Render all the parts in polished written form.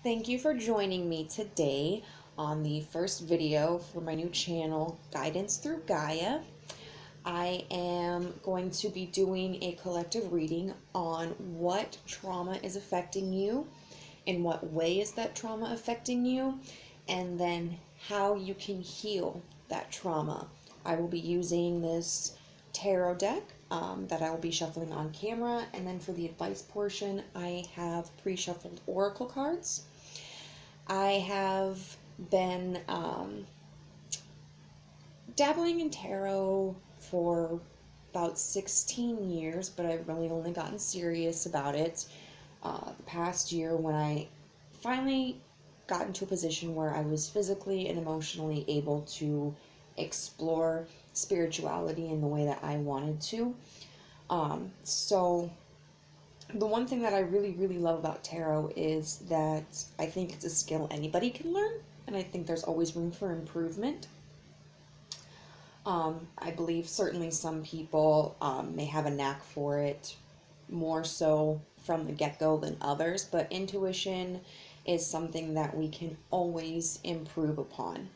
Thank you for joining me today on the first video for my new channel, Guidance Through Gaia. I am going to be doing a collective reading on what trauma is affecting you, in what way is that trauma affecting you, and then how you can heal that trauma. I will be using this tarot deck that I will be shuffling on camera, and then for the advice portion, I have pre-shuffled oracle cards. I have been dabbling in tarot for about 16 years, but I've really only gotten serious about it the past year when I finally got into a position where I was physically and emotionally able to explore spirituality in the way that I wanted to. So the one thing that I really love about tarot is that I think it's a skill anybody can learn, and I think there's always room for improvement. I believe certainly some people may have a knack for it more so from the get-go than others, but intuition is something that we can always improve upon.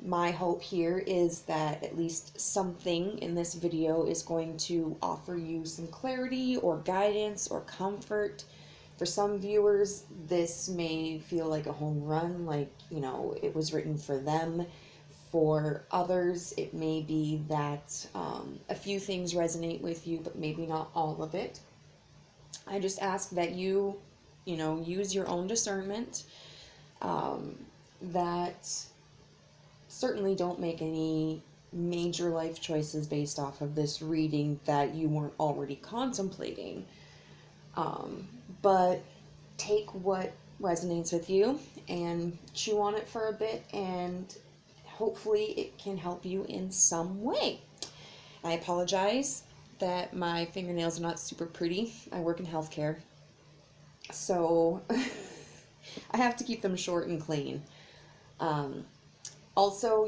My hope here is that at least something in this video is going to offer you some clarity or guidance or comfort. For some viewers, this may feel like a home run, like, you know, it was written for them. For others, it may be that a few things resonate with you, but maybe not all of it. I just ask that you use your own discernment, that certainly don't make any major life choices based off of this reading that you weren't already contemplating. But take what resonates with you and chew on it for a bit, and hopefully it can help you in some way. I apologize that my fingernails are not super pretty. I work in healthcare, so I have to keep them short and clean. Also,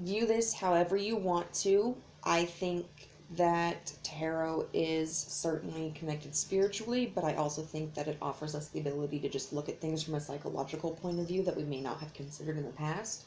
view this however you want to. I think that tarot is certainly connected spiritually, but I also think that it offers us the ability to just look at things from a psychological point of view that we may not have considered in the past.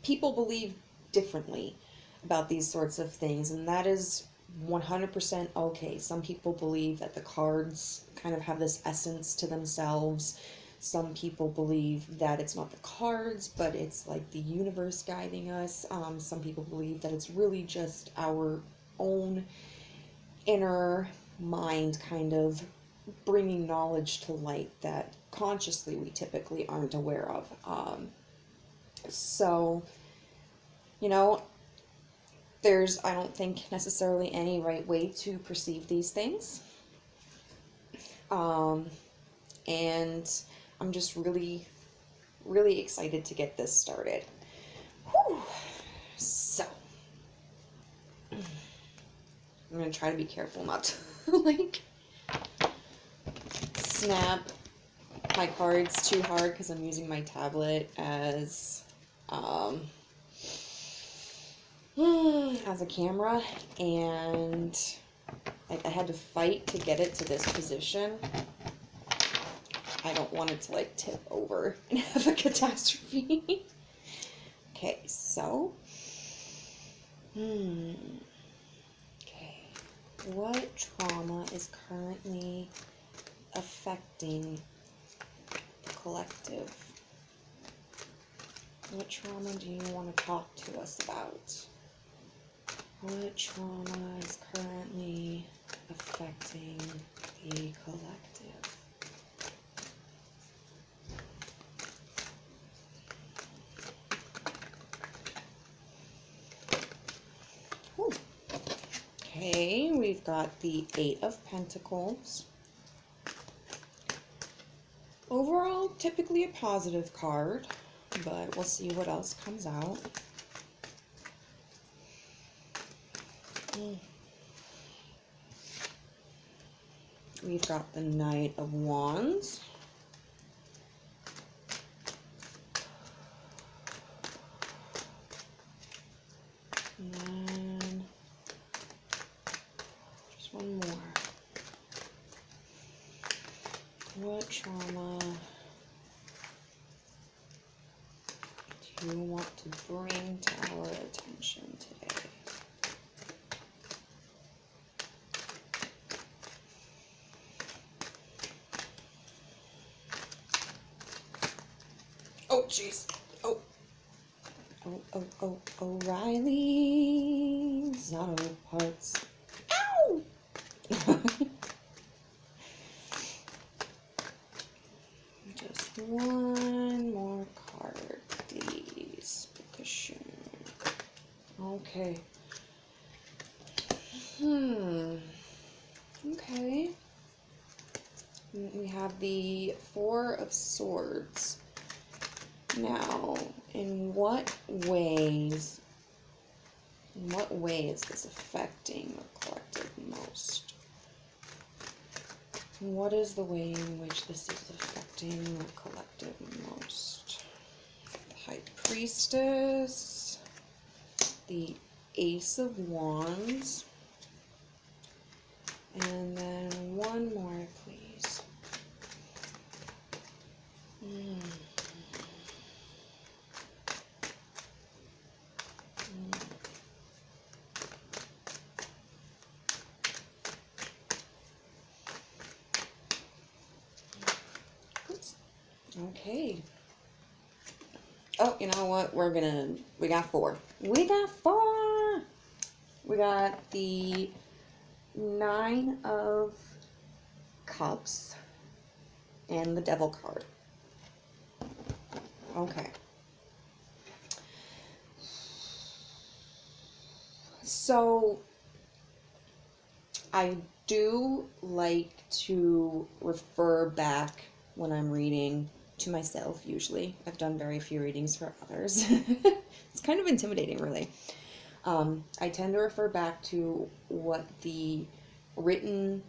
People believe differently about these sorts of things, and that is 100% okay. Some people believe that the cards kind of have this essence to themselves. Some people believe that it's not the cards, but it's like the universe guiding us. Some people believe that it's really just our own inner mind kind of bringing knowledge to light that consciously we typically aren't aware of. So, there's, I don't think, necessarily any right way to perceive these things. And I'm just really excited to get this started. Whew. So, I'm going to try to be careful not to, like, snap my cards too hard because I'm using my tablet as a camera, and I had to fight to get it to this position. I don't want it to like tip over and have a catastrophe. Okay, so okay, what trauma is currently affecting the collective? What trauma do you want to talk to us about? What trauma is currently affecting the collective? Whew. Okay, we've got the Eight of Pentacles. Overall, typically a positive card, but we'll see what else comes out. We've got the Knight of Wands. And then just one more. What trauma do you want to bring to our attention today? Oh, jeez. Oh. Oh, O'Reilly's Auto Parts. Ow! Just one more card, please. Petition. Okay. Okay. We have the Four of Swords. Now, in what way is this affecting the collective most? What is the way in which this is affecting the collective most? The High Priestess, the Ace of Wands, and then one more, please. Okay. Oh, you know what? We got four. We got four! We got the Nine of Cups and the Devil card. Okay. So, I do like to refer back when I'm reading to myself, usually. I've done very few readings for others. It's kind of intimidating, really. I tend to refer back to what the written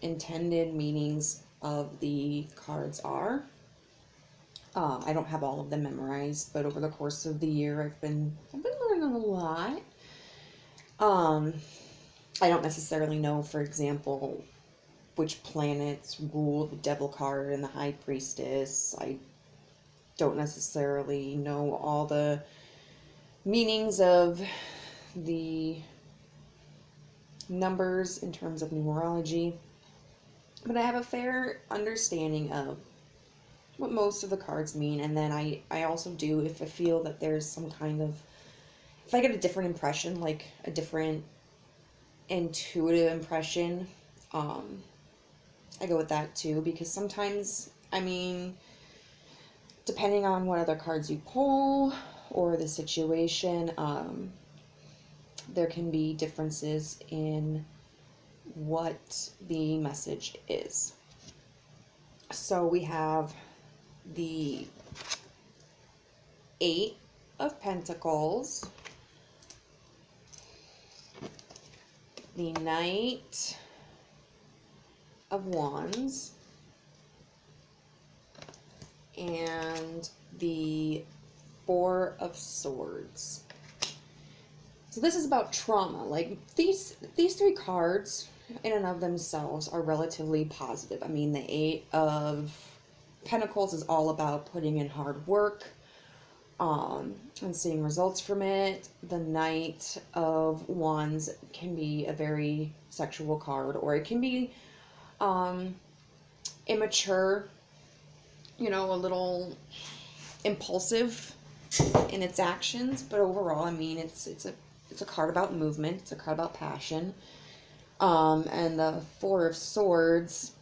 intended meanings of the cards are. I don't have all of them memorized, but over the course of the year, I've been learning a lot. I don't necessarily know, for example, which planets rule the Devil card and the High Priestess. I don't necessarily know all the meanings of the numbers in terms of numerology, but I have a fair understanding of what most of the cards mean, and then I also do, if I feel that there's some kind of, if I get a different impression, like a different intuitive impression, I go with that too, because sometimes, I mean, depending on what other cards you pull or the situation, there can be differences in what the message is. So we have the Eight of Pentacles, the Knight of Wands, and the Four of Swords. So this is about trauma. Like, these three cards in and of themselves are relatively positive. I mean, the Eight of Pentacles is all about putting in hard work and seeing results from it. The Knight of Wands can be a very sexual card, or it can be immature, you know, a little impulsive in its actions, but overall, I mean, it's a card about movement. It's a card about passion. And the Four of Swords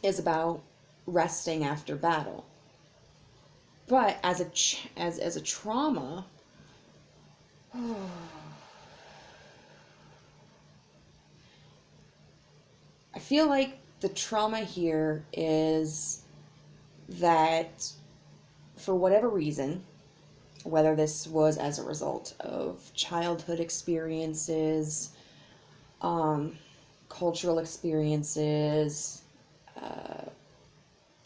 is about resting after battle. But as a trauma, I feel like the trauma here is that for whatever reason, whether this was as a result of childhood experiences, cultural experiences,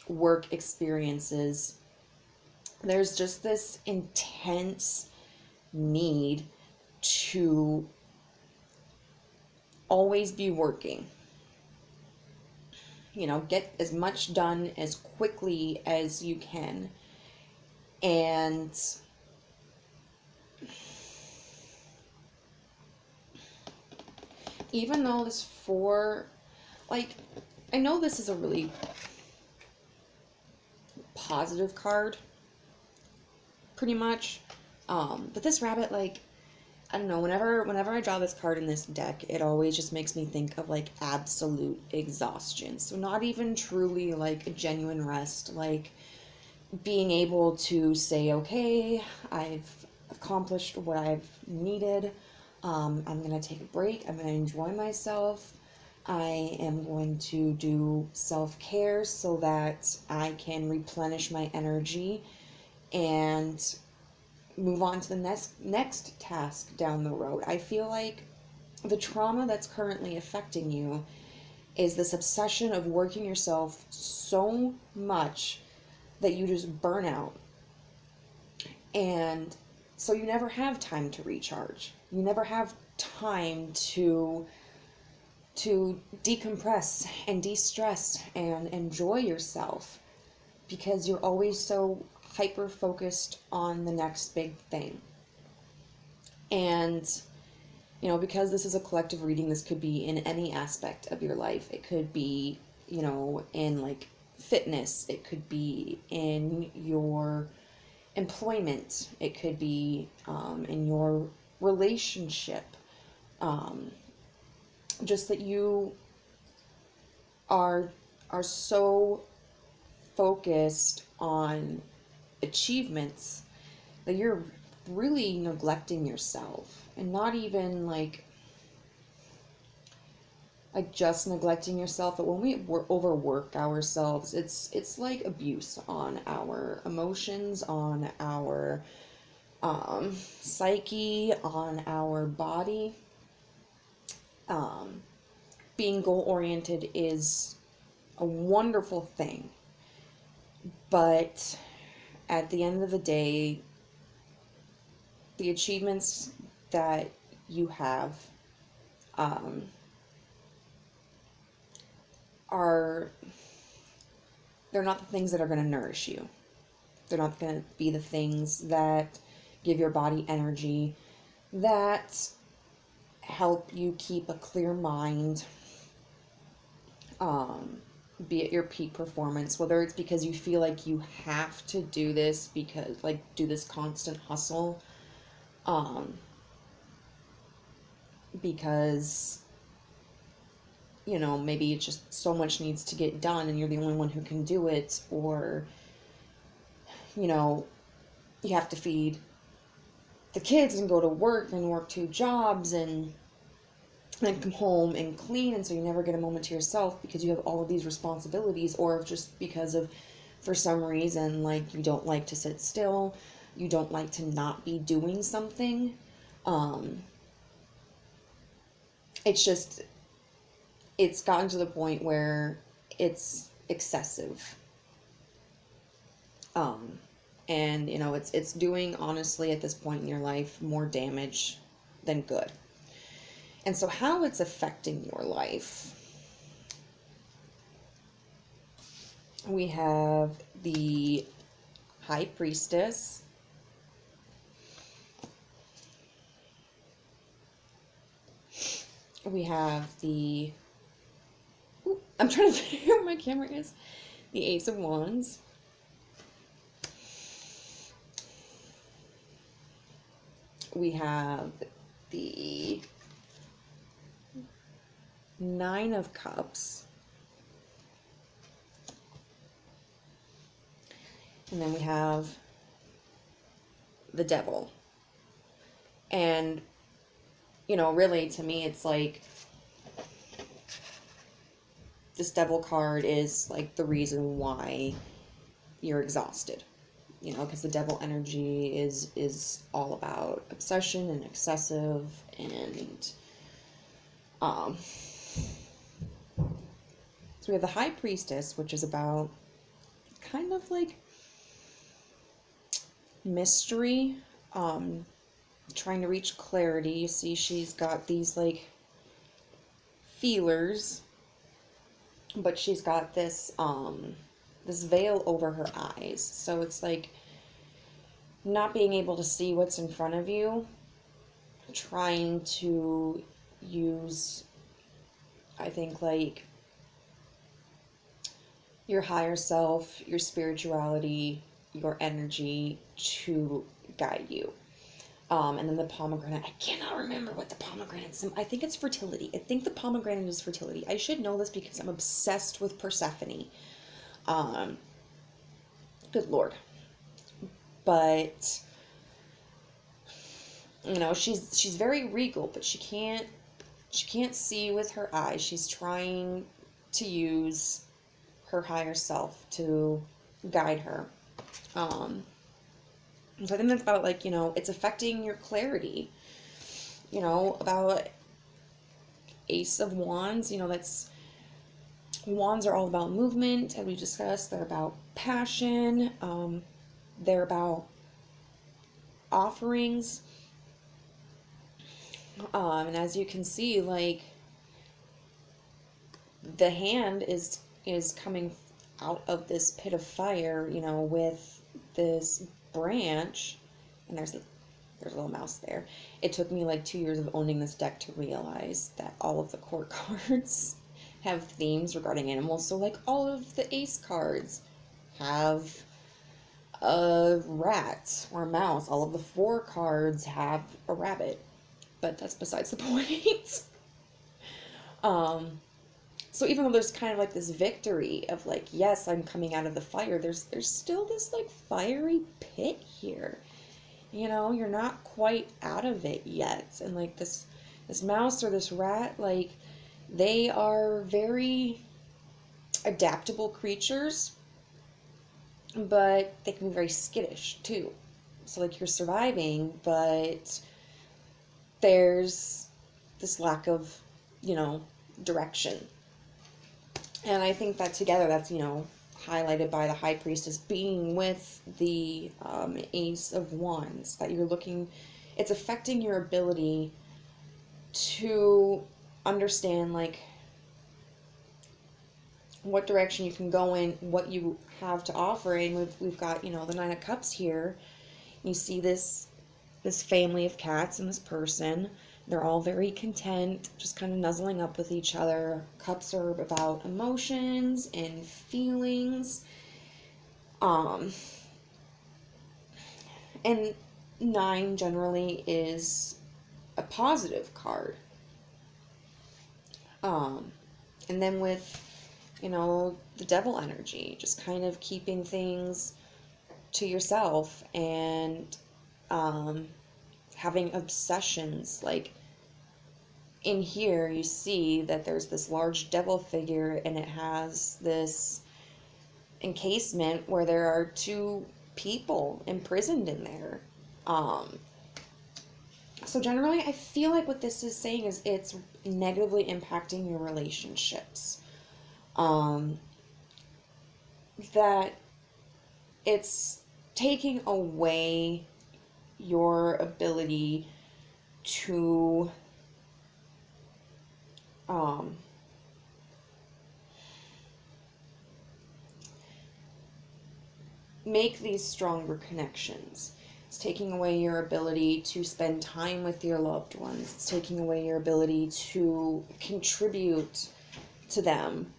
work experiences, there's just this intense need to always be working. get as much done as quickly as you can. And even though this four, like, I know this is a really positive card, pretty much, but this rabbit, like, I don't know, whenever I draw this card in this deck, it always just makes me think of, like, absolute exhaustion. So not even truly, like, a genuine rest, like, being able to say, okay, I've accomplished what I've needed, I'm going to take a break, I'm going to enjoy myself, I am going to do self-care so that I can replenish my energy and move on to the next task down the road. I feel like the trauma that's currently affecting you is this obsession of working yourself so much that you just burn out. And so you never have time to recharge. You never have time to decompress and de-stress and enjoy yourself, because you're always so hyper focused on the next big thing. And because this is a collective reading, this could be in any aspect of your life. It could be in, like, fitness, it could be in your employment, it could be in your relationship, just that you are so focused on achievements that you're really neglecting yourself. And not even like just neglecting yourself, but when we overwork ourselves, it's like abuse on our emotions, on our psyche, on our body. Being goal-oriented is a wonderful thing, but at the end of the day, the achievements that you have they're not the things that are going to nourish you. They're not going to be the things that give your body energy, that help you keep a clear mind, be at your peak performance, whether it's because you feel like you have to do this, because, like, do this constant hustle, because maybe it's just so much needs to get done and you're the only one who can do it, or you have to feed the kids and go to work and work 2 jobs and then come home and clean, and so you never get a moment to yourself because you have all of these responsibilities, or just because of, for some reason, like, you don't like to sit still, you don't like to not be doing something. It's gotten to the point where it's excessive. And it's doing, honestly, at this point in your life, more damage than good. And so how it's affecting your life, we have the High Priestess, we have the, I'm trying to figure out where my camera is, the Ace of Wands, we have the Nine of Cups, and then we have the Devil. And really, to me, it's like this Devil card is like the reason why you're exhausted, because the Devil energy is all about obsession and excessive, and so we have the High Priestess, which is about kind of like mystery, trying to reach clarity. You see she's got these like feelers but she's got this this veil over her eyes. So it's like not being able to see what's in front of you, trying to use, I think, like your higher self, your spirituality, your energy to guide you. And then the pomegranate, I cannot remember what the pomegranate is. I think it's fertility. I think the pomegranate is fertility. I should know this because I'm obsessed with Persephone. Um, Good Lord. But she's very regal, but she can't see with her eyes. She's trying to use her higher self to guide her. So I think that's about, like, it's affecting your clarity. About Ace of Wands, that's, wands are all about movement, as we discussed. They're about passion. They're about offerings. And as you can see, like, the hand is coming out of this pit of fire, with this branch, and there's a little mouse there. It took me like 2 years of owning this deck to realize that all of the court cards have themes regarding animals. So, like, all of the ace cards have a rat or a mouse. All of the 4 cards have a rabbit. But that's besides the point. So even though there's kind of like this victory of, like, yes, I'm coming out of the fire, there's still this, like, fiery pit here. You're not quite out of it yet. And, like, this mouse or this rat, like, they are very adaptable creatures, but they can be very skittish too. So, like, you're surviving, but there's this lack of, direction. And I think that together, that's, highlighted by the High Priestess being with the Ace of Wands, that you're looking, it's affecting your ability to understand, like, what direction you can go in, what you have to offer. And we've got, the Nine of Cups here. You see this family of cats and this person. They're all very content, just kind of nuzzling up with each other. Cups are about emotions and feelings. And 9 generally is a positive card. And then with, the Devil energy, just kind of keeping things to yourself and having obsessions. Like, in here you see that there's this large devil figure, and it has this encasement where there are 2 people imprisoned in there. So generally, I feel like what this is saying is it's negatively impacting your relationships. That it's taking away your ability to make these stronger connections. It's taking away your ability to spend time with your loved ones. It's taking away your ability to contribute to them,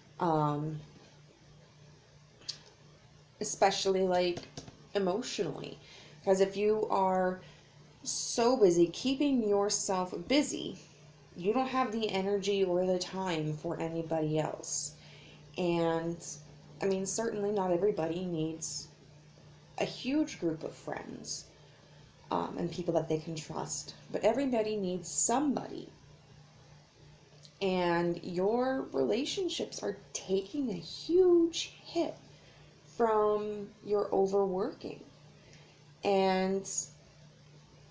especially, like, emotionally. Because if you are so busy keeping yourself busy, you don't have the energy or the time for anybody else. And, I mean, certainly not everybody needs a huge group of friends and people that they can trust, but everybody needs somebody. And your relationships are taking a huge hit from your overworking. And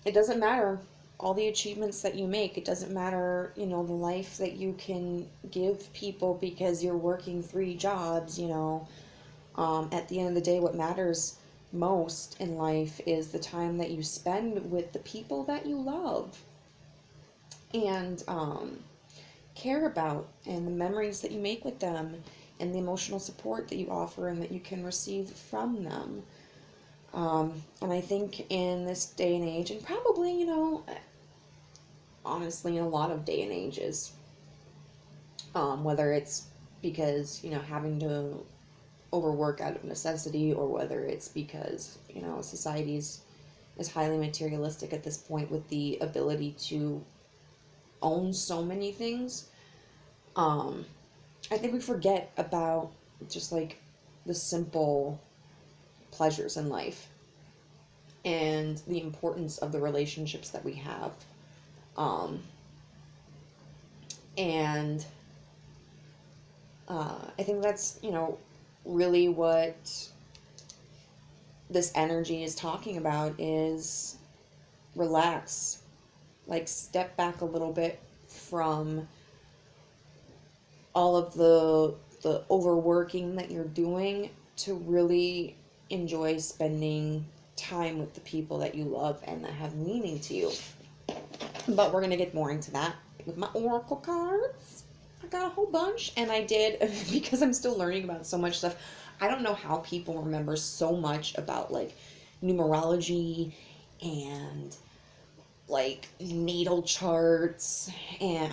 it doesn't matter all the achievements that you make. It doesn't matter, the life that you can give people because you're working 3 jobs, At the end of the day, what matters most in life is the time that you spend with the people that you love and care about, and the memories that you make with them, and the emotional support that you offer and that you can receive from them. And I think in this day and age, and probably, honestly, in a lot of day and ages, whether it's because, having to overwork out of necessity, or whether it's because, society is highly materialistic at this point with the ability to own so many things. I think we forget about just like the simple pleasures in life and the importance of the relationships that we have. And I think that's, really what this energy is talking about, is relax. Like, step back a little bit from all of the overworking that you're doing to really enjoy spending time with the people that you love and that have meaning to you. But we're going to get more into that with my oracle cards. I got a whole bunch, and I did, because I'm still learning about so much stuff. I don't know how people remember so much about, like, numerology and, like, natal charts, and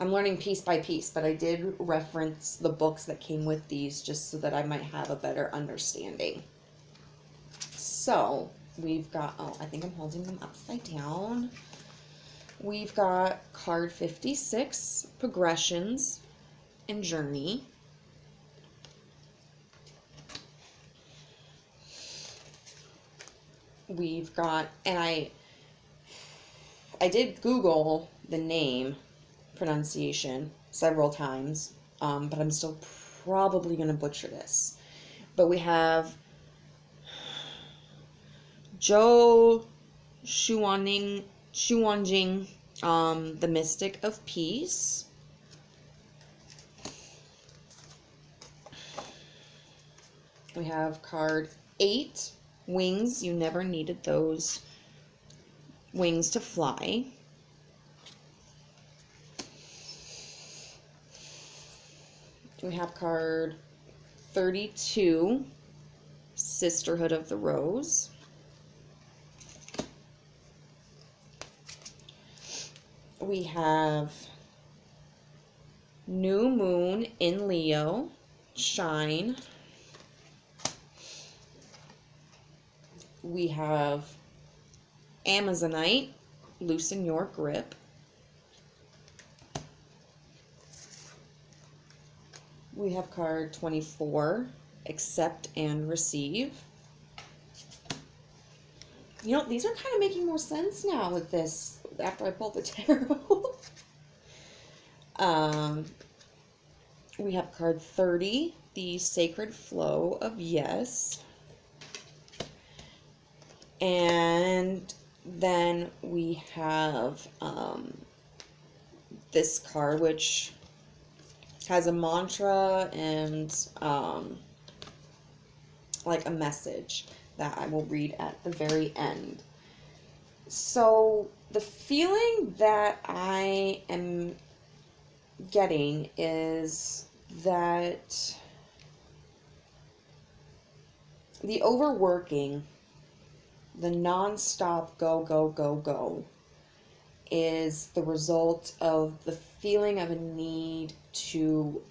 I'm learning piece by piece, but I did reference the books that came with these just so that I might have a better understanding. So, we've got, I think I'm holding them upside down. We've got card 56, Progressions and Journey. We've got, and I did Google the name pronunciation several times, but I'm still probably going to butcher this. But we have Zhou Xuanjing, the Mystic of Peace. We have card 8, Wings. You never needed those wings to fly. We have card 32, Sisterhood of the Rose. We have New Moon in Leo, Shine. We have Amazonite, Loosen Your Grip. We have card 24, Accept and Receive. These are kind of making more sense now with this, after I pulled the tarot. We have card 30, the Sacred Flow of Yes. And then we have this card, which has a mantra and like a message that I will read at the very end. So the feeling that I am getting is that the overworking, the non-stop go, go, go, go is the result of the feeling of a need to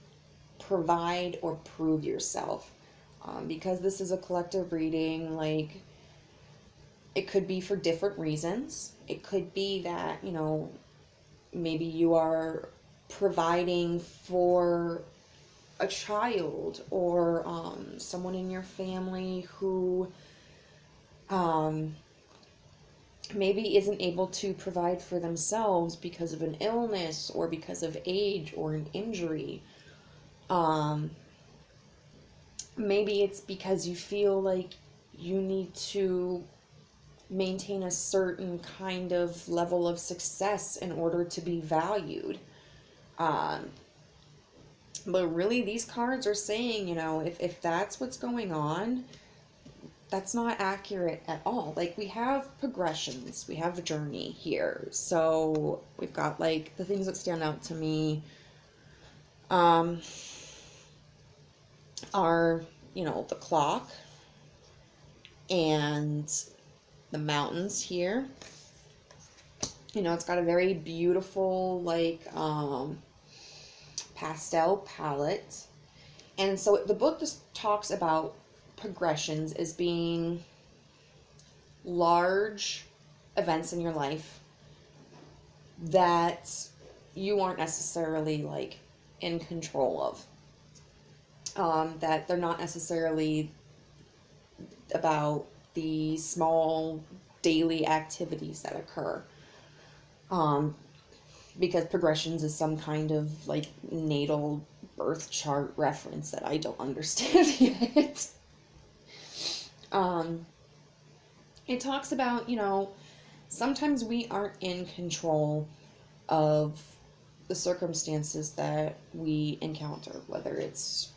provide or prove yourself. Because this is a collective reading, like, it could be for different reasons. It could be that, maybe you are providing for a child or someone in your family who maybe isn't able to provide for themselves because of an illness or because of age or an injury. Maybe it's because you feel like you need to maintain a certain kind of level of success in order to be valued. But really, these cards are saying, if that's what's going on, that's not accurate at all. Like, we have progressions, we have a journey here. So we've got, like, the things that stand out to me um, are, the clock and the mountains here. It's got a very beautiful, like, pastel palette. And so the book just talks about progressions as being large events in your life that you aren't necessarily, like, in control of. That they're not necessarily about the small daily activities that occur. Because progressions is some kind of, like, natal birth chart reference that I don't understand yet. It talks about, sometimes we aren't in control of the circumstances that we encounter, whether it's,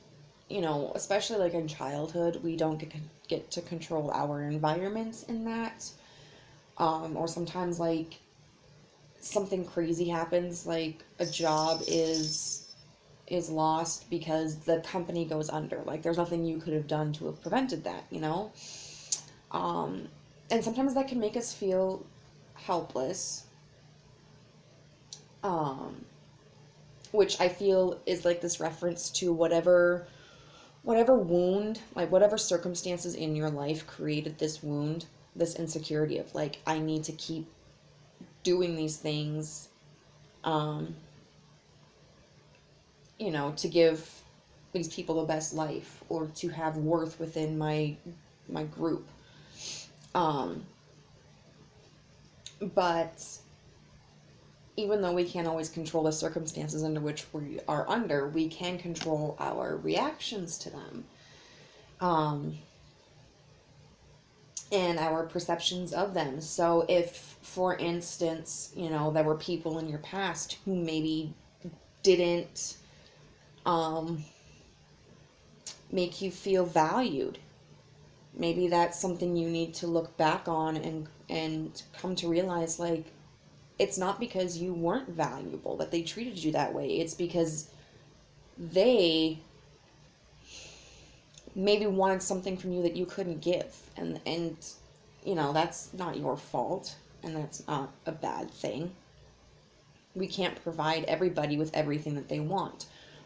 especially like in childhood, we don't get to control our environments in that. Or sometimes, like, something crazy happens, like a job is lost because the company goes under. Like, there's nothing you could have done to have prevented that, and sometimes that can make us feel helpless, which I feel is like this reference to whatever wound, like whatever circumstances in your life created this wound, this insecurity of, like, I need to keep doing these things, to give these people the best life, or to have worth within my group. But even though we can't always control the circumstances under which we are under, we can control our reactions to them. And our perceptions of them. So if, for instance, there were people in your past who maybe didn't make you feel valued, maybe that's something you need to look back on and come to realize, like, it's not because you weren't valuable that they treated you that way. It's because they maybe wanted something from you that you couldn't give, and that's not your fault, and that's not a bad thing. We can't provide everybody with everything that they want.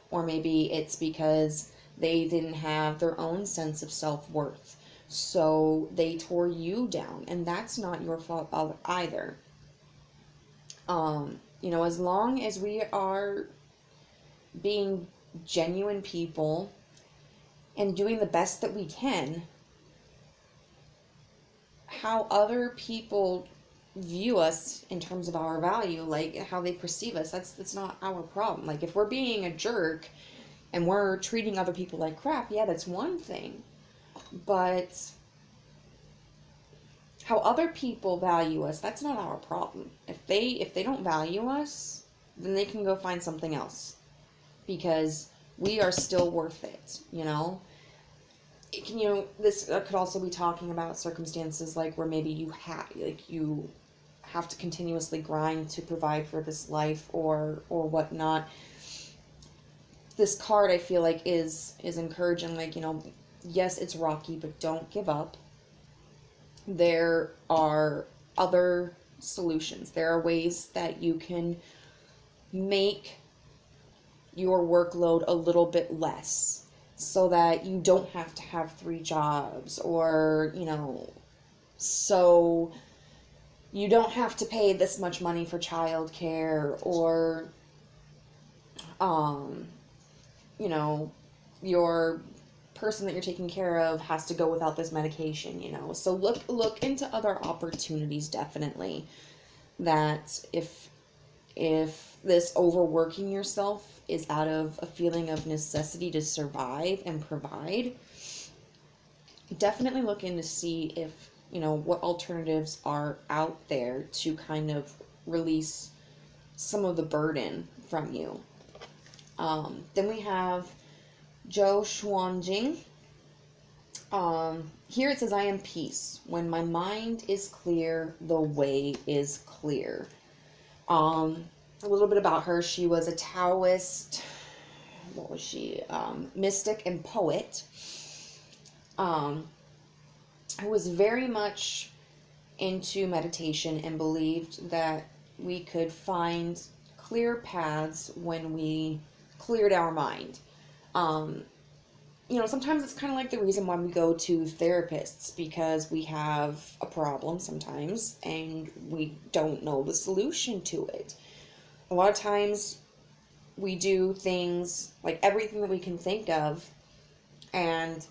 Or maybe it's because they didn't have their own sense of self-worth, so they tore you down, and that's not your fault either. As long as we are being genuine people and doing the best that we can, how other people view us in terms of our value, like how they perceive us, that's not our problem. Like, if we're being a jerk and we're treating other people like crap, yeah, that's one thing. But how other people value us, that's not our problem. If they don't value us, then they can go find something else, because we are still worth it, This could also be talking about circumstances like where maybe you have to continuously grind to provide for this life or whatnot. This card, I feel like, is encouraging, like, yes, it's rocky, but don't give up. There are other solutions. There are ways that you can make your workload a little bit less, so that you don't have to have 3 jobs, or, so you don't have to pay this much money for childcare, or, your person that you're taking care of has to go without this medication, So look into other opportunities, definitely. That if this overworking yourself is out of a feeling of necessity to survive and provide, definitely look in to see if, what alternatives are out there to kind of release some of the burden from you. Then we have Zhou Xuanjing. Here it says, I am peace. When my mind is clear, the way is clear. A little bit about her. She was a Taoist what was she? Mystic and poet, who was very much into meditation and believed that we could find clear paths when we cleared our mind. Sometimes it's kind of like the reason why we go to therapists, because we have a problem sometimes and we don't know the solution to it. A lot of times we do things, like everything that we can think of, and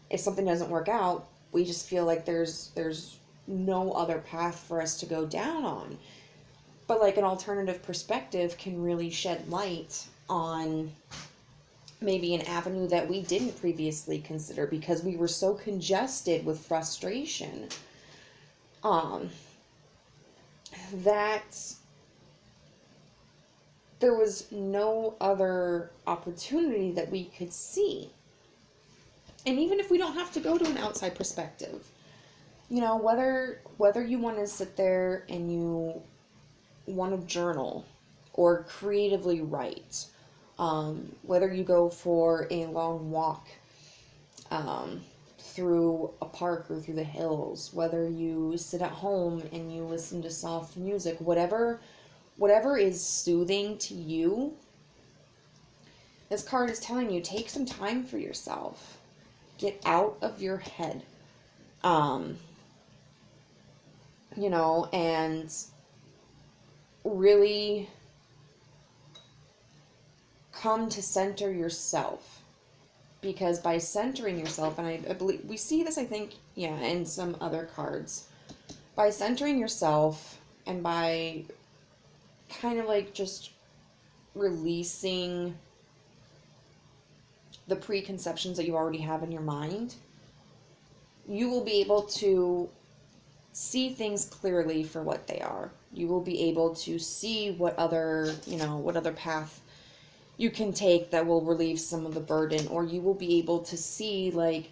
if something doesn't work out, we just feel like there's no other path for us to go down on. But like an alternative perspective can really shed light on maybe an avenue that we didn't previously consider because we were so congested with frustration that there was no other opportunity that we could see. And even if we don't have to go to an outside perspective, whether you want to sit there and you want to journal or creatively write, whether you go for a long walk through a park or through the hills, whether you sit at home and you listen to soft music, whatever is soothing to you, this card is telling you, take some time for yourself. Get out of your head. And really come to center yourself. Because by centering yourself, and I believe we see this, I think, in some other cards, by centering yourself and by kind of like just releasing the preconceptions that you already have in your mind, you will be able to see things clearly for what they are. You will be able to see what other path you can take that will relieve some of the burden, or you will be able to see like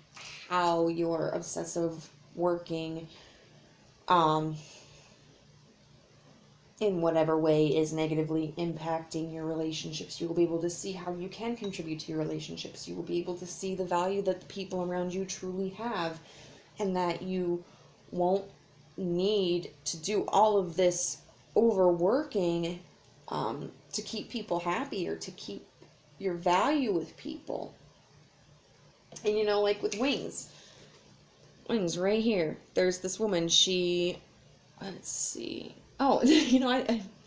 how your obsessive working in whatever way is negatively impacting your relationships. You will be able to see how you can contribute to your relationships. You will be able to see the value that the people around you truly have, and that you won't need to do all of this overworking to keep people happy or to keep your value with people. And like with wings right here, there's this woman, let's see. Oh,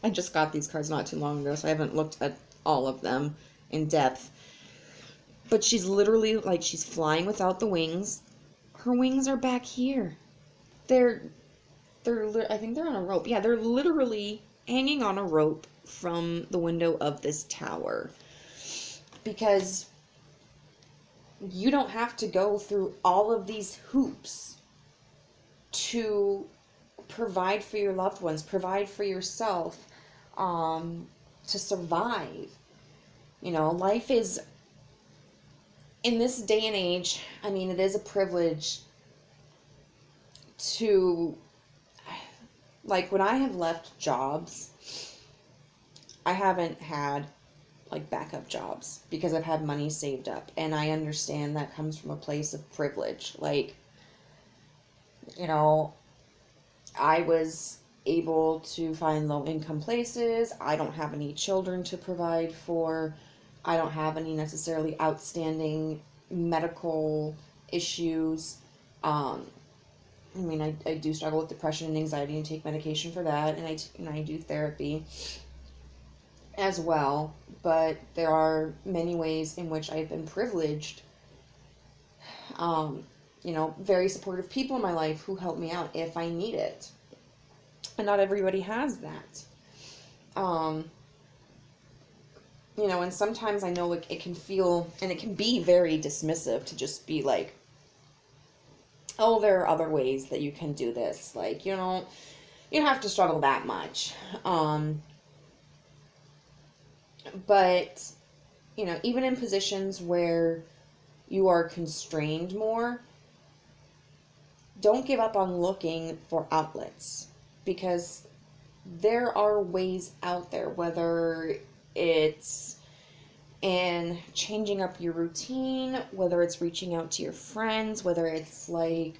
I just got these cards not too long ago, so I haven't looked at all of them in depth. But she's literally, like, she's flying without the wings. Her wings are back here. I think they're on a rope. Yeah, they're literally hanging on a rope from the window of this tower. Because you don't have to go through all of these hoops to provide for your loved ones, provide for yourself, to survive. Life is, in this day and age, it is a privilege to, like, when I have left jobs, I haven't had, like, backup jobs because I've had money saved up, and I understand that comes from a place of privilege. Like, I was able to find low-income places. I don't have any children to provide for. I don't have any necessarily outstanding medical issues. I do struggle with depression and anxiety and take medication for that, and I do therapy as well. But there are many ways in which I've been privileged. Very supportive people in my life who help me out if I need it. And not everybody has that. And sometimes I know it can feel, and it can be very dismissive to just be like, oh, there are other ways that you can do this. Like, you don't have to struggle that much. But, even in positions where you are constrained more, don't give up on looking for outlets, because there are ways out there, whether it's and changing up your routine, whether it's reaching out to your friends, whether it's like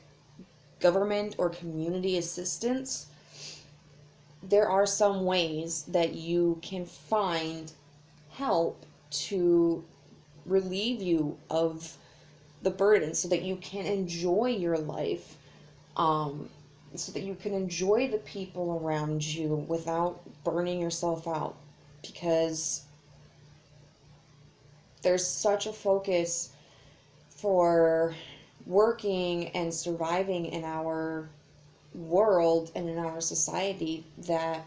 government or community assistance, there are some ways that you can find help to relieve you of the burden so that you can enjoy your life, so that you can enjoy the people around you without burning yourself out. Because there's such a focus for working and surviving in our world and in our society that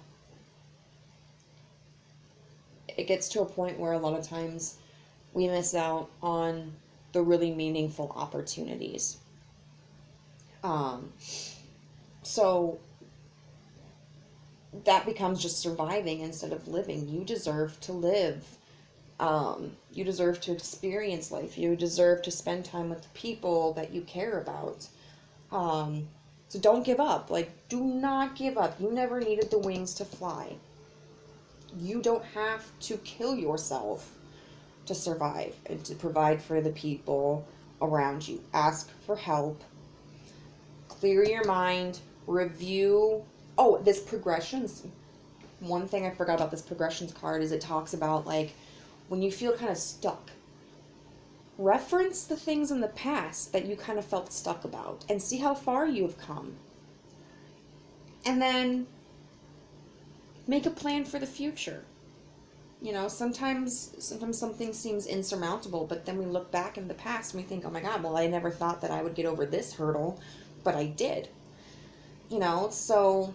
it gets to a point where a lot of times we miss out on the really meaningful opportunities. So that becomes just surviving instead of living. You deserve to live. You deserve to experience life. You deserve to spend time with the people that you care about. So don't give up. Like, do not give up. You never needed the wings to fly. You don't have to kill yourself to survive and to provide for the people around you. Ask for help. Clear your mind. Review. Oh, this progressions. One thing I forgot about this progressions card is it talks about, like, when you feel kind of stuck, reference the things in the past that you kind of felt stuck about and see how far you've come. And then make a plan for the future. You know, sometimes something seems insurmountable, but then we look back in the past and we think, oh my God, well, I never thought that I would get over this hurdle, but I did. You know, so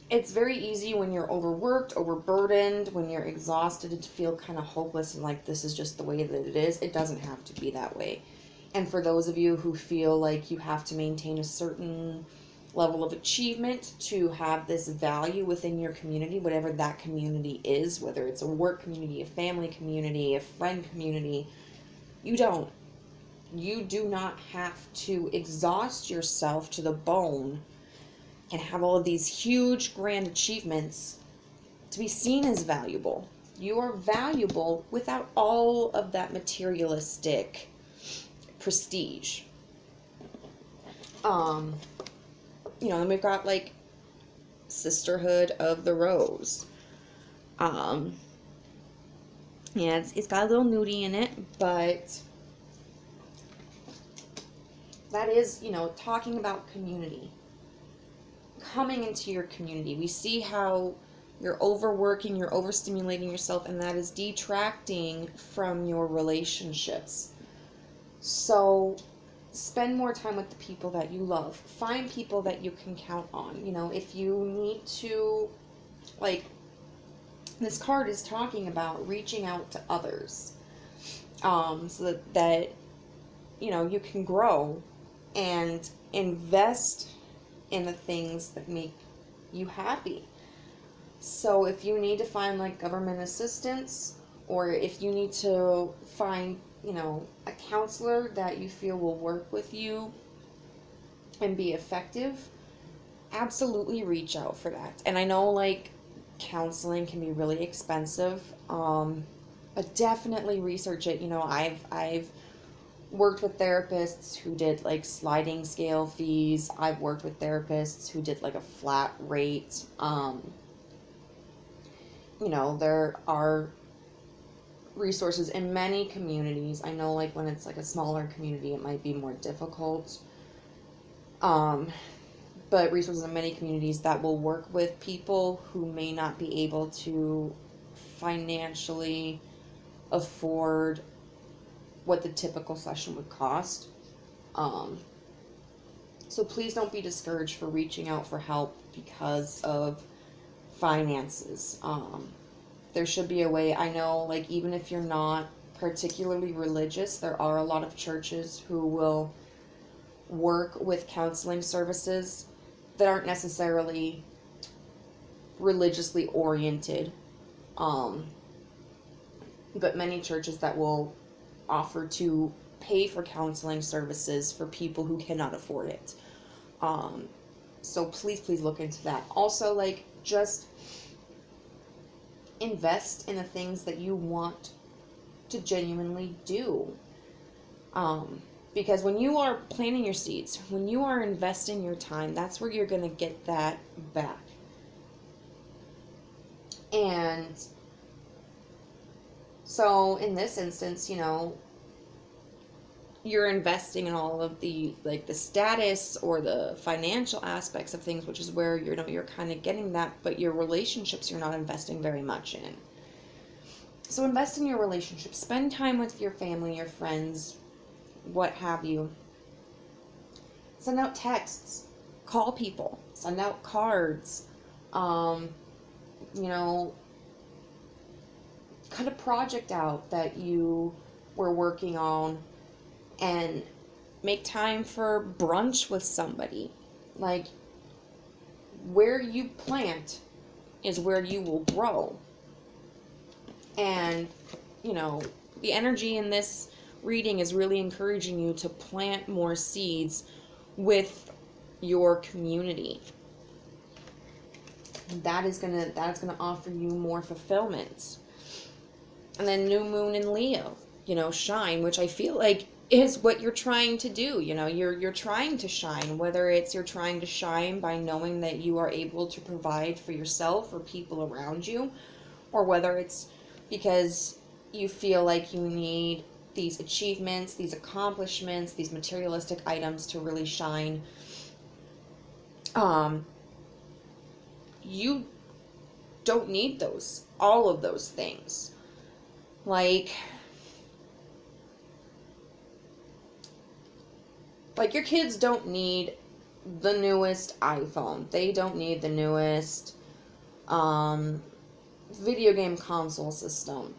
it's very easy when you're overworked, overburdened, when you're exhausted to feel kind of hopeless and like this is just the way that it is. It doesn't have to be that way. And for those of you who feel like you have to maintain a certain level of achievement to have this value within your community, whatever that community is, whether it's a work community, a family community, a friend community, you don't. You do not have to exhaust yourself to the bone and have all of these huge grand achievements to be seen as valuable. You are valuable without all of that materialistic prestige. You know, then we've got like Sisterhood of the Rose. Yeah, it's got a little nudie in it, but that is, you know, talking about community. Coming into your community. We see how you're overworking, you're overstimulating yourself, and that is detracting from your relationships. So spend more time with the people that you love. Find people that you can count on. You know, if you need to, like, this card is talking about reaching out to others, so that you know, you can grow and invest in the things that make you happy. So if you need to find like government assistance, or if you need to find, you know, a counselor that you feel will work with you and be effective, absolutely reach out for that. And I know like counseling can be really expensive, but definitely research it. You know, I've worked with therapists who did like sliding scale fees. I've worked with therapists who did like a flat rate. You know, there are resources in many communities. I know like when it's like a smaller community, it might be more difficult. But resources in many communities that will work with people who may not be able to financially afford what the typical session would cost. So please don't be discouraged for reaching out for help because of finances. There should be a way. I know, like, even if you're not particularly religious, there are a lot of churches who will work with counseling services that aren't necessarily religiously oriented. But many churches that will offer to pay for counseling services for people who cannot afford it. So please look into that. Also, like, just invest in the things that you want to genuinely do. Because when you are planting your seeds, when you are investing your time, that's where you're going to get that back. And so in this instance, you know, you're investing in all of the, like, the status or the financial aspects of things, which is where you're kind of getting that, but your relationships you're not investing very much in. So invest in your relationships. Spend time with your family, your friends, what have you. Send out texts, call people, send out cards, you know, cut a project out that you were working on and make time for brunch with somebody. Like, where you plant is where you will grow. And, you know, the energy in this reading is really encouraging you to plant more seeds with your community. That's gonna offer you more fulfillment. And then new moon in Leo, you know, shine, which I feel like is what you're trying to do. You know, you're trying to shine, whether it's you're trying to shine by knowing that you are able to provide for yourself or people around you, or whether it's because you feel like you need these achievements, these accomplishments, these materialistic items to really shine. You don't need those, all of those things. Like your kids don't need the newest iPhone. They don't need the newest video game console system.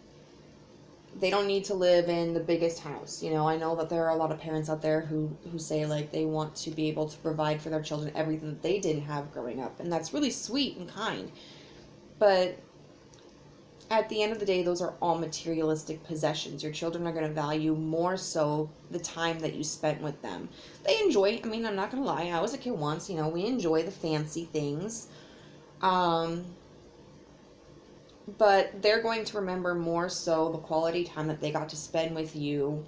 They don't need to live in the biggest house. You know, I know that there are a lot of parents out there who say, like, they want to be able to provide for their children everything that they didn't have growing up. And that's really sweet and kind. But at the end of the day, those are all materialistic possessions. Your children are going to value more so the time that you spent with them. They enjoy, I mean, I'm not going to lie, I was a kid once, you know, we enjoy the fancy things. But they're going to remember more so the quality time that they got to spend with you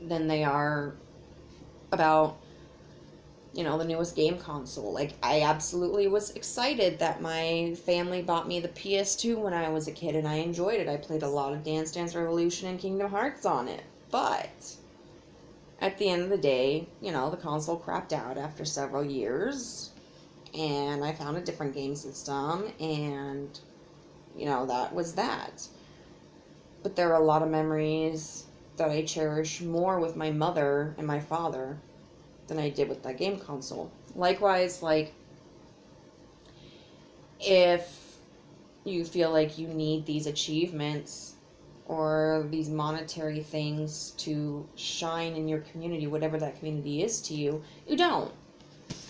than they are about, you know, the newest game console. Like, I absolutely was excited that my family bought me the PS2 when I was a kid, and I enjoyed it. I played a lot of Dance Dance Revolution and Kingdom Hearts on it. But at the end of the day, you know, the console crapped out after several years, and I found a different game system, and, you know, that was that. But there are a lot of memories that I cherish more with my mother and my father than I did with that game console. Likewise, like, if you feel like you need these achievements or these monetary things to shine in your community, whatever that community is to you, you don't.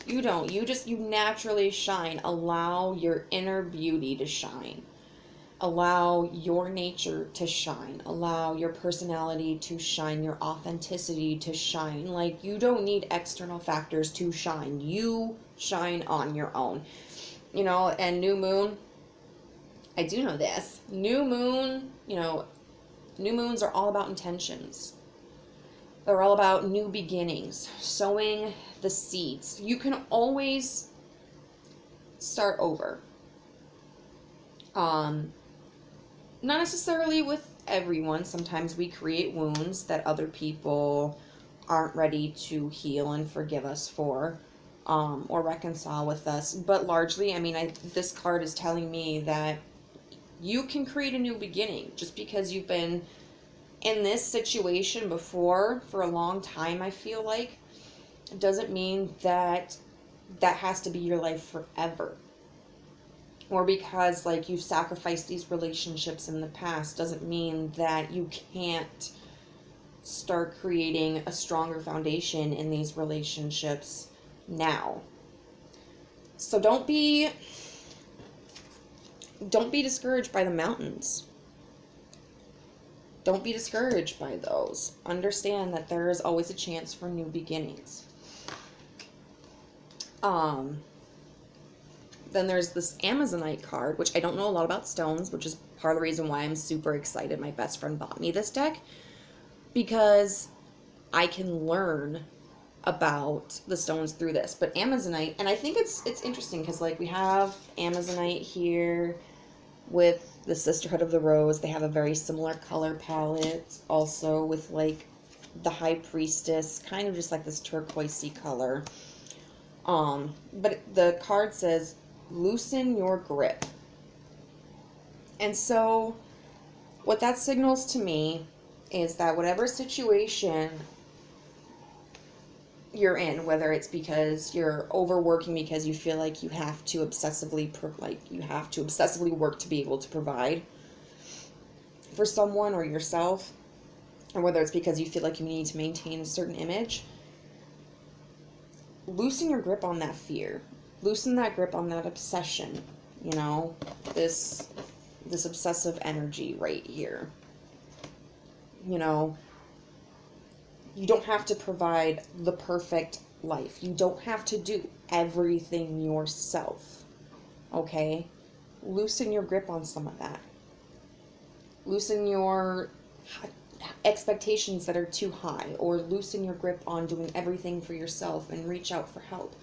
You don't. You naturally shine. Allow your inner beauty to shine. Allow your nature to shine. Allow your personality to shine. Your authenticity to shine. Like, you don't need external factors to shine. You shine on your own. You know, and new moon, I do know this. New moon, you know, new moons are all about intentions. They're all about new beginnings, sowing the seeds. You can always start over. Not necessarily with everyone. Sometimes we create wounds that other people aren't ready to heal and forgive us for, or reconcile with us. But largely, I mean, this card is telling me that you can create a new beginning. Just because you've been in this situation before for a long time, I feel like, doesn't mean that that has to be your life forever. Or because, like, you've sacrificed these relationships in the past doesn't mean that you can't start creating a stronger foundation in these relationships now. So don't be discouraged by the mountains. Don't be discouraged by those. Understand that there is always a chance for new beginnings. Then there's this Amazonite card, which I don't know a lot about stones, which is part of the reason why I'm super excited. My best friend bought me this deck because I can learn about the stones through this. But Amazonite, and I think it's interesting because like we have Amazonite here with the Sisterhood of the Rose. They have a very similar color palette also with like the High Priestess, kind of just like this turquoisey color. But the card says, loosen your grip. And so what that signals to me is that whatever situation you're in, whether it's because you're overworking because you feel like you have to obsessively work to be able to provide for someone or yourself, or whether it's because you feel like you need to maintain a certain image, loosen your grip on that fear. Loosen that grip on that obsession, you know, this obsessive energy right here. You know, you don't have to provide the perfect life. You don't have to do everything yourself, okay? Loosen your grip on some of that. Loosen your expectations that are too high, or loosen your grip on doing everything for yourself and reach out for help.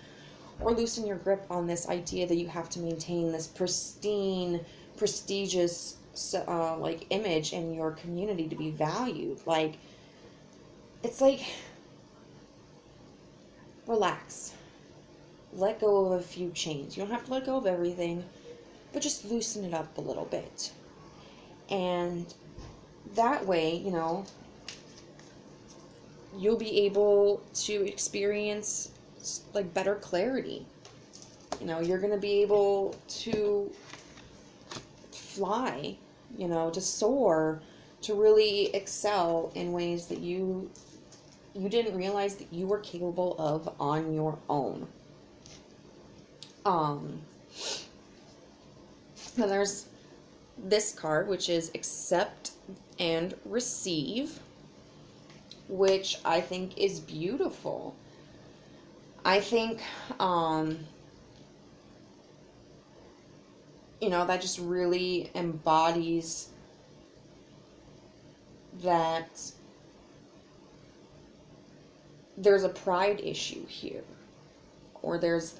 Or loosen your grip on this idea that you have to maintain this pristine, prestigious like image in your community to be valued. Like, it's like, relax. Let go of a few chains. You don't have to let go of everything, but just loosen it up a little bit. And that way, you know, you'll be able to experience like better clarity. You know, you're going to be able to fly, you know, to soar, to really excel in ways that you didn't realize that you were capable of on your own. Then there's this card, which is Accept and Receive, which I think is beautiful. I think, you know, that just really embodies that there's a pride issue here, or there's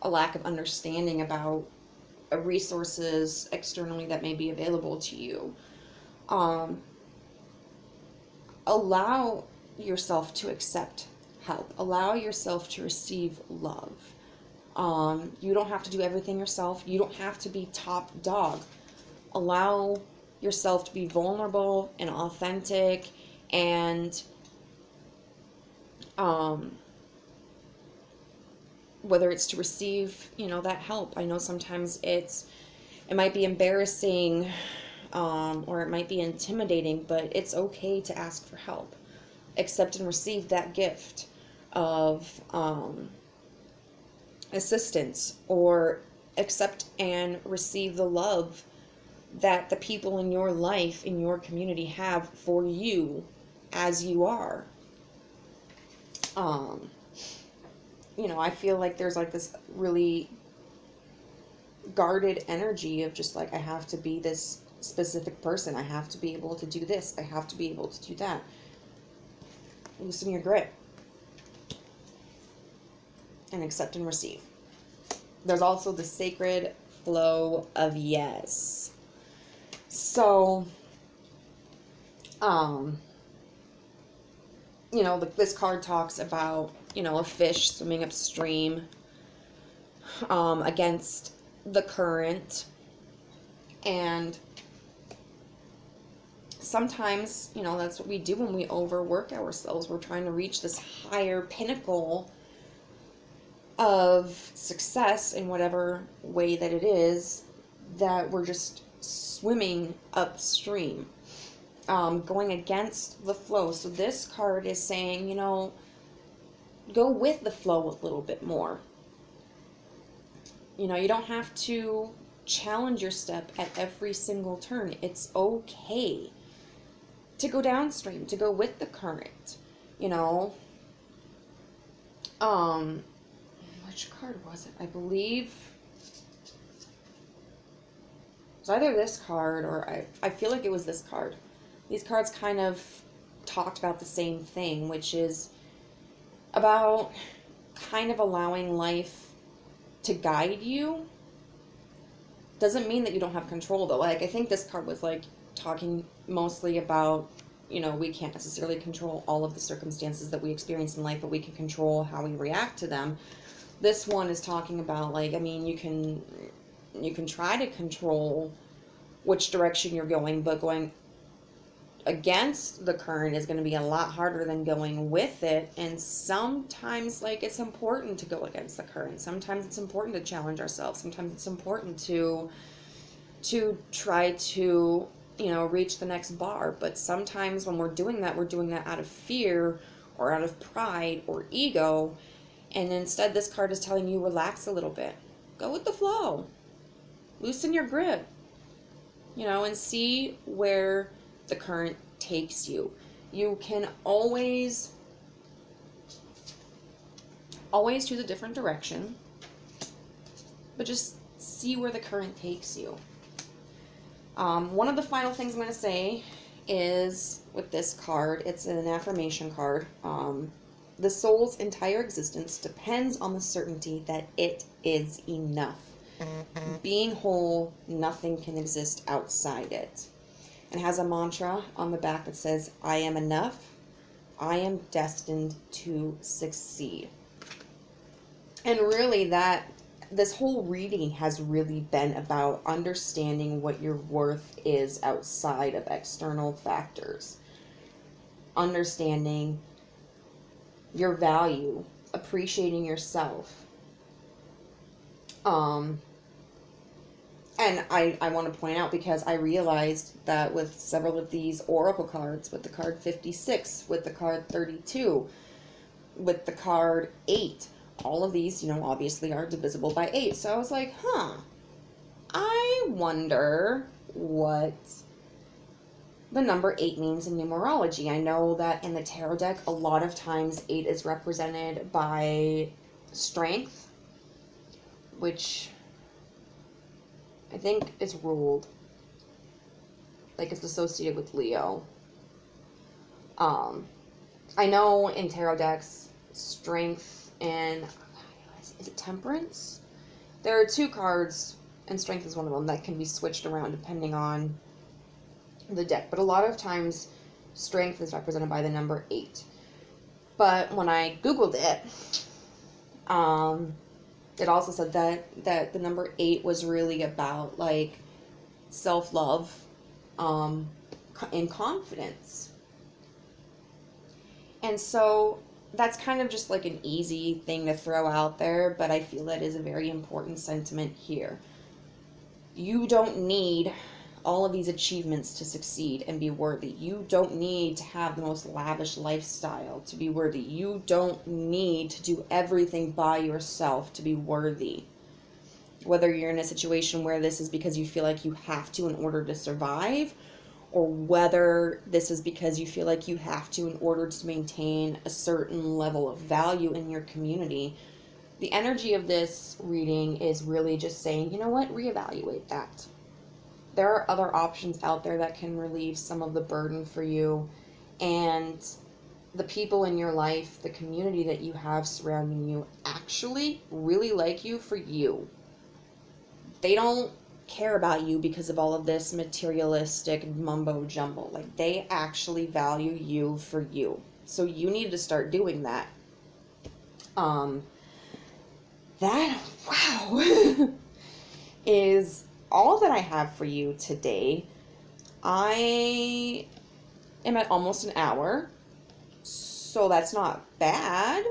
a lack of understanding about resources externally that may be available to you. Allow yourself to accept help. Allow yourself to receive love. You don't have to do everything yourself. You don't have to be top dog. Allow yourself to be vulnerable and authentic, and whether it's to receive, you know, that help. I know sometimes it might be embarrassing, or it might be intimidating, but it's okay to ask for help. Accept and receive that gift of assistance, or accept and receive the love that the people in your life, in your community, have for you as you are. You know, I feel like there's like this really guarded energy of just like, I have to be this specific person. I have to be able to do this. I have to be able to do that. Loosen your grip and accept and receive. There's also the sacred flow of yes. So, you know, this card talks about, you know, a fish swimming upstream against the current. And sometimes, you know, that's what we do when we overwork ourselves. We're trying to reach this higher pinnacle of success in whatever way that it is, that we're just swimming upstream, going against the flow. So this card is saying, you know, go with the flow a little bit more. You know, you don't have to challenge your step at every single turn. It's okay to go downstream, to go with the current, you know. which card was it? I believe it was either this card or I feel like it was this card. These cards kind of talked about the same thing, which is about kind of allowing life to guide you. Doesn't mean that you don't have control, though. Like, I think this card was like talking mostly about, you know, we can't necessarily control all of the circumstances that we experience in life, but we can control how we react to them. This one is talking about, like, I mean, you can try to control which direction you're going, but going against the current is going to be a lot harder than going with it. And sometimes, like, it's important to go against the current. Sometimes it's important to challenge ourselves. Sometimes it's important to try to, you know, reach the next bar. But sometimes when we're doing that out of fear or out of pride or ego. And instead, this card is telling you, relax a little bit, go with the flow, loosen your grip, you know, and see where the current takes you. You can always choose a different direction, but just see where the current takes you. One of the final things I'm going to say is with this card, it's an affirmation card. The soul's entire existence depends on the certainty that it is enough. Being whole, nothing can exist outside it. And has a mantra on the back that says, I am enough. I am destined to succeed. And really this whole reading has really been about understanding what your worth is outside of external factors. Understanding your value, appreciating yourself. And I want to point out, because I realized that with several of these oracle cards, with the card 56, with the card 32, with the card 8, all of these, you know, obviously are divisible by 8. So I was like, I wonder what the number 8 means in numerology. I know that in the tarot deck, a lot of times 8 is represented by strength, which I think is ruled, like, it's associated with Leo. I know in tarot decks, strength and, is it temperance? There are 2 cards, and strength is one of them, that can be switched around depending on the deck. But a lot of times, strength is represented by the number 8. But when I Googled it, it also said that the number 8 was really about, like, self-love, and confidence. And so that's kind of just like an easy thing to throw out there, but I feel that is a very important sentiment here. You don't need all of these achievements to succeed and be worthy. You don't need to have the most lavish lifestyle to be worthy. You don't need to do everything by yourself to be worthy. Whether you're in a situation where this is because you feel like you have to in order to survive, or whether this is because you feel like you have to in order to maintain a certain level of value in your community, the energy of this reading is really just saying, you know what, reevaluate that. There are other options out there that can relieve some of the burden for you, and the people in your life, the community that you have surrounding you, actually really like you for you. They don't care about you because of all of this materialistic mumbo jumbo. Like, they actually value you for you. So you need to start doing that. That, wow, is all that I have for you today. I am at almost an hour, so that's not bad,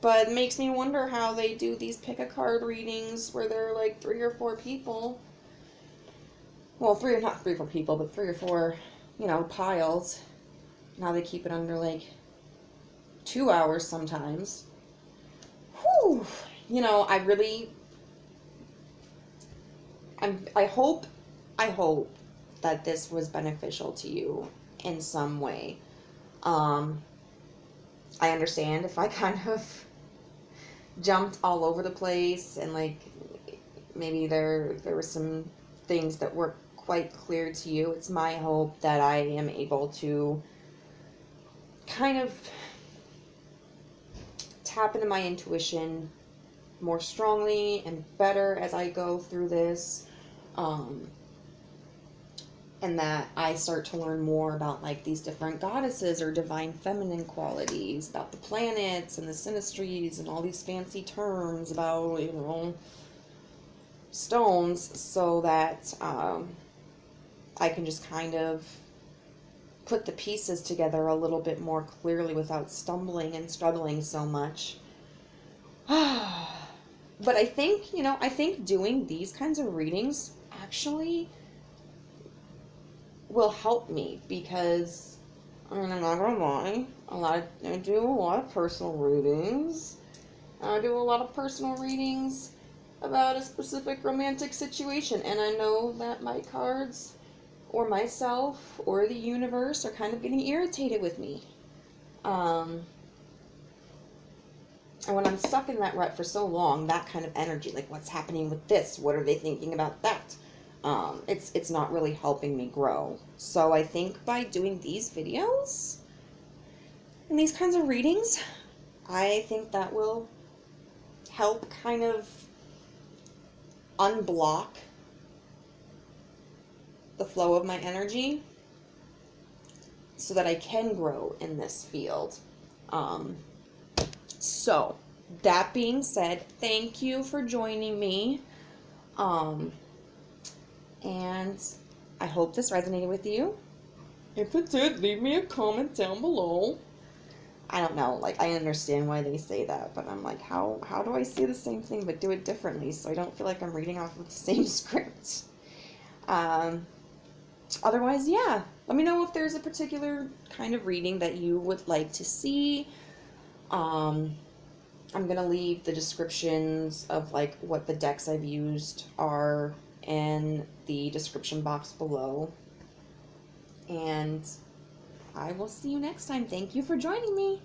but it makes me wonder how they do these pick-a-card readings where there are like 3 or 4 people. Well, not 3 or 4 people, but 3 or 4, you know, piles. Now they keep it under like 2 hours sometimes. Whew. You know, I hope that this was beneficial to you in some way. I understand if I kind of jumped all over the place, and like maybe there were some things that weren't quite clear to you. It's my hope that I am able to kind of tap into my intuition more strongly and better as I go through this, and that I start to learn more about like these different goddesses or divine feminine qualities, about the planets and the synastries and all these fancy terms about, you know, stones, so that I can just kind of put the pieces together a little bit more clearly without stumbling and struggling so much. But I think, you know, I think doing these kinds of readings actually will help me, because I mean, I'm not gonna lie, I do a lot of personal readings. I do a lot of personal readings about a specific romantic situation, and I know that my cards or myself or the universe are kind of getting irritated with me. And when I'm stuck in that rut for so long, that kind of energy, like what's happening with this? What are they thinking about that? It's not really helping me grow. So I think by doing these videos and these kinds of readings, I think that will help kind of unblock the flow of my energy so that I can grow in this field. So, that being said, thank you for joining me. And I hope this resonated with you. If it did, leave me a comment down below. I don't know, like, I understand why they say that, but I'm like, how do I say the same thing but do it differently so I don't feel like I'm reading off of the same script? Otherwise, yeah, let me know if there's a particular kind of reading that you would like to see. I'm going to leave the descriptions of like what the decks I've used are in the description box below. And I will see you next time. Thank you for joining me.